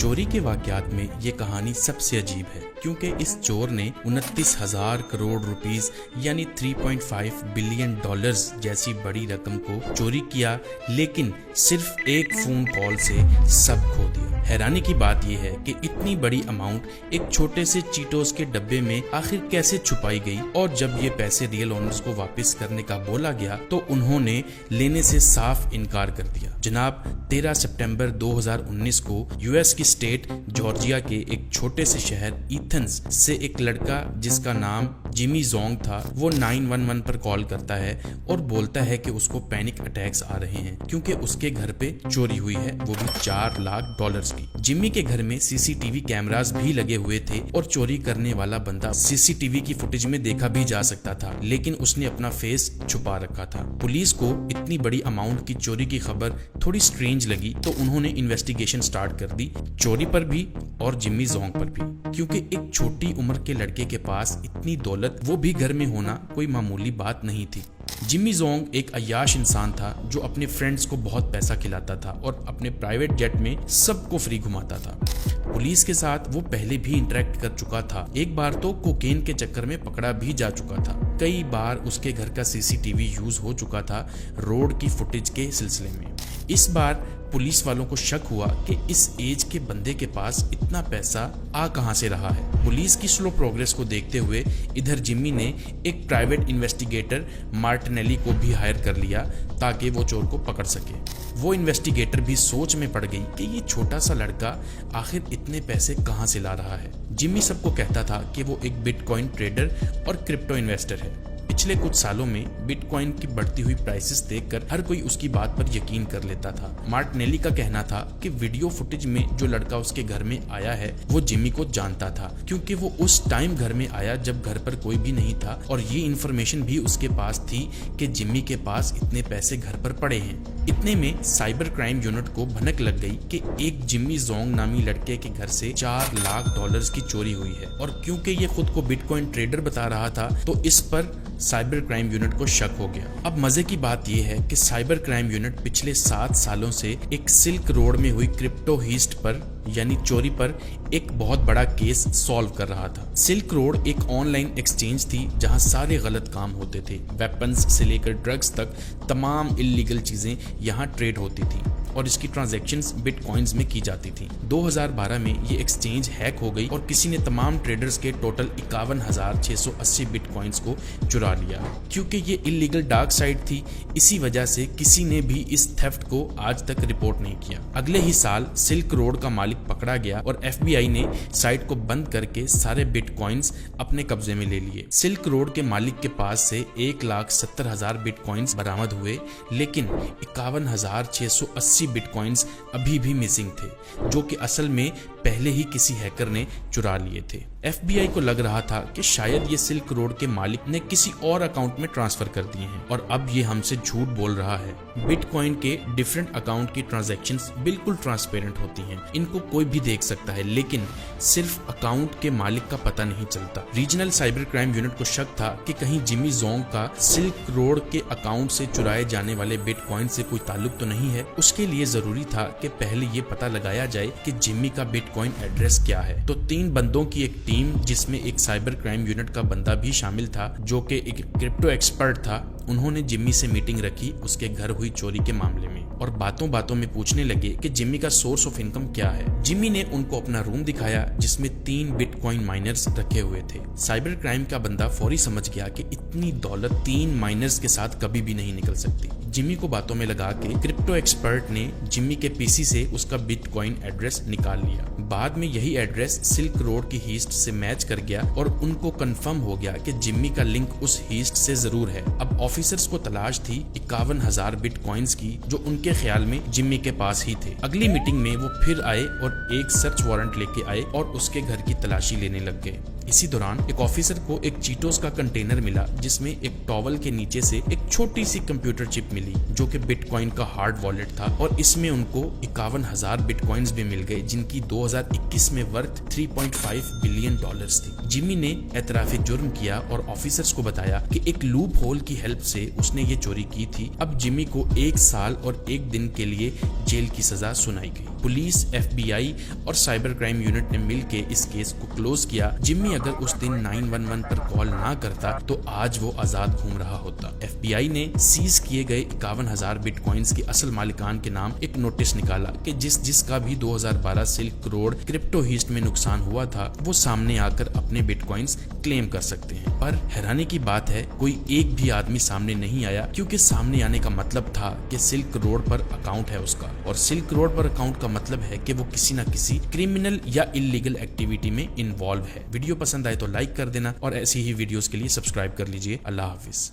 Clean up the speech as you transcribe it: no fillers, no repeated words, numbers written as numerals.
चोरी के वाकयात में ये कहानी सबसे अजीब है, क्योंकि इस चोर ने 29,000 करोड़ रुपीस यानी 3.5 बिलियन डॉलर्स जैसी बड़ी रकम को चोरी किया, लेकिन सिर्फ एक फोन कॉल से सब खो दिया। हैरानी की बात यह है कि इतनी बड़ी अमाउंट एक छोटे से चीटोस के डब्बे में आखिर कैसे छुपाई गई, और जब ये पैसे रियल ओनर्स को वापस करने का बोला गया तो उन्होंने लेने से साफ इनकार कर दिया। जनाब, 13 सितंबर 2019 को यूएस की स्टेट जॉर्जिया के एक छोटे से शहर एथेंस से एक लड़का जिसका नाम जिमी जोंग था, वो 911 पर कॉल करता है और बोलता है कि उसको पैनिक अटैक्स आ रहे हैं क्योंकि उसके घर पे चोरी हुई है, वो भी $4 लाख की। जिमी के घर में सीसीटीवी कैमरास भी लगे हुए थे और चोरी करने वाला बंदा सीसीटीवी की फुटेज में देखा भी जा सकता था, लेकिन उसने अपना फेस छुपा रखा था। पुलिस को इतनी बड़ी अमाउंट की चोरी की खबर थोड़ी स्ट्रेंज लगी तो उन्होंने इन्वेस्टिगेशन स्टार्ट कर दी, चोरी पर भी और जिमी जोंग पर भी, क्योंकि एक छोटी उम्र के लड़के के पास इतनी दौलत, वो भी घर में होना, कोई मामूली बात नहीं थी। जिमी जोंग एक अय्याश इंसान था जो अपने फ्रेंड्स को बहुत पैसा खिलाता था और अपने प्राइवेट जेट में सबको फ्री घुमाता था। पुलिस के साथ वो पहले भी इंटरेक्ट कर चुका था, एक बार तो कोकेन के चक्कर में पकड़ा भी जा चुका था। कई बार उसके घर का सीसीटीवी यूज हो चुका था रोड की फुटेज के सिलसिले में। इस बार पुलिस वालों को शक हुआ कि इस एज के बंदे के पास इतना पैसा आ कहां से रहा है। पुलिस की स्लो प्रोग्रेस को देखते हुए इधर जिमी ने एक प्राइवेट इन्वेस्टिगेटर मार्टिनेली को भी हायर कर लिया ताकि वो चोर को पकड़ सके। वो इन्वेस्टिगेटर भी सोच में पड़ गई कि ये छोटा सा लड़का आखिर इतने पैसे कहां से ला रहा है। जिमी सबको कहता था कि वो एक बिटकॉइन ट्रेडर और क्रिप्टो इन्वेस्टर है। पिछले कुछ सालों में बिटकॉइन की बढ़ती हुई प्राइसेस देखकर हर कोई उसकी बात पर यकीन कर लेता था। मार्टिनेली का कहना था कि वीडियो फुटेज में जो लड़का उसके घर में आया है वो जिमी को जानता था, क्योंकि वो उस टाइम घर में आया जब घर पर कोई भी नहीं था, और ये इन्फॉर्मेशन भी उसके पास थी कि जिमी के पास इतने पैसे घर पर पड़े हैं। इतने में साइबर क्राइम यूनिट को भनक लग गई कि एक जिमी जोंग नामी लड़के के घर से $4 लाख की चोरी हुई है, और क्योंकि ये खुद को बिटकॉइन ट्रेडर बता रहा था तो इस पर साइबर क्राइम यूनिट को शक हो गया। अब मजे की बात यह है कि साइबर क्राइम यूनिट पिछले 7 सालों से एक सिल्क रोड में हुई क्रिप्टो हीस्ट पर यानी चोरी पर एक बहुत बड़ा केस सॉल्व कर रहा था। सिल्क रोड एक ऑनलाइन एक्सचेंज थी जहां सारे गलत काम होते थे, वेपन्स से लेकर ड्रग्स तक तमाम इल्लीगल चीजें यहां ट्रेड होती थी और इसकी ट्रांजैक्शंस बिटकॉइंस में की जाती थी। 2012 में ये एक्सचेंज हैक हो गई और किसी ने तमाम ट्रेडर्स के टोटल 51,680 बिटकॉइंस को चुरा लिया। क्योंकि ये इलीगल डार्क साइट थी, इसी वजह से किसी ने भी इस थेफ्ट को आज तक रिपोर्ट नहीं किया। अगले ही साल सिल्क रोड का मालिक पकड़ा गया और FBI ने साइट को बंद करके सारे बिटकॉइंस अपने कब्जे में ले लिए। सिल्क रोड के मालिक के पास से 1,70,000 बिटकॉइंस बरामद हुए, लेकिन 51,680 बिटकॉइंस अभी भी मिसिंग थे, जो कि असल में पहले ही किसी हैकर ने चुरा लिए थे। FBI को लग रहा था कि शायद ये सिल्क रोड के मालिक ने किसी और अकाउंट में ट्रांसफर कर दिए हैं और अब ये हमसे झूठ बोल रहा है। बिटकॉइन के डिफरेंट अकाउंट की ट्रांजैक्शंस बिल्कुल ट्रांसपेरेंट होती हैं, इनको कोई भी देख सकता है, लेकिन सिर्फ अकाउंट के मालिक का पता नहीं चलता। रीजनल साइबर क्राइम यूनिट को शक था कि कहीं जिमी जोंग का सिल्क रोड के अकाउंट से चुराए जाने वाले बिटकॉइन से कोई ताल्लुक तो नहीं है। उसके लिए जरूरी था कि पहले ये पता लगाया जाए कि जिमी का बिटकॉइन एड्रेस क्या है। तो 3 बंदों की एक टीम, जिसमें एक साइबर क्राइम यूनिट का बंदा भी शामिल था जो कि एक क्रिप्टो एक्सपर्ट था, उन्होंने जिमी से मीटिंग रखी उसके घर हुई चोरी के मामले में और बातों बातों में पूछने लगे कि जिमी का सोर्स ऑफ इनकम क्या है। जिमी ने उनको अपना रूम दिखाया जिसमें 3 बिटकॉइन माइनर्स रखे हुए थे। साइबर क्राइम का बंदा फौरी समझ गया कि इतनी दौलत 3 माइनर्स के साथ कभी भी नहीं निकल सकती। जिमी को बातों में लगा के क्रिप्टो एक्सपर्ट ने जिमी के पीसी से उसका बिटकॉइन एड्रेस निकाल लिया। बाद में यही एड्रेस सिल्क रोड की हीस्ट से मैच कर गया और उनको कंफर्म हो गया कि जिमी का लिंक उस हीस्ट से जरूर है। अब ऑफिसर्स को तलाश थी 51,000 बिटकॉइंस की जो उनके ख्याल में जिमी के पास ही थे। अगली मीटिंग में वो फिर आए और एक सर्च वारंट लेके आए और उसके घर की तलाशी लेने लग गए। इसी दौरान एक ऑफिसर को एक चीटोस का कंटेनर मिला जिसमें एक टॉवल के नीचे से एक छोटी सी कंप्यूटर चिप मिली जो कि बिटकॉइन का हार्ड वॉलेट था और इसमें उनको 51,000 बिटकॉइंस भी मिल गए जिनकी 2021 में वर्थ 3.5 बिलियन डॉलर्स थी। जिमी ने एतराफी जुर्म किया और ऑफिसर्स को बताया कि एक लूप होल की हेल्प से उसने ये चोरी की थी। अब जिमी को 1 साल और 1 दिन के लिए जेल की सजा सुनाई गई। पुलिस, FBI और साइबर क्राइम यूनिट ने मिलकर इस केस को क्लोज किया। जिम्मी अगर उस दिन 911 पर कॉल ना करता तो आज वो आजाद घूम रहा होता। FBI ने सीज किए गए 51,000 बिटकॉइंस की असल मालिकान के नाम एक नोटिस निकाला कि जिसका भी 2012 सिल्क रोड क्रिप्टो हीस्ट में नुकसान हुआ था वो सामने आकर अपने बिटकॉइंस क्लेम कर सकते हैं। पर हैरानी की बात है कोई एक भी आदमी सामने नहीं आया, क्योंकि सामने आने का मतलब था कि सिल्क रोड पर अकाउंट है उसका, और सिल्क रोड पर अकाउंट का मतलब है कि वो किसी न किसी क्रिमिनल या इलीगल एक्टिविटी में इन्वॉल्व है। वीडियो पसंद आए तो लाइक कर देना और ऐसी ही वीडियोस के लिए सब्सक्राइब कर लीजिए। अल्लाह हाफिज।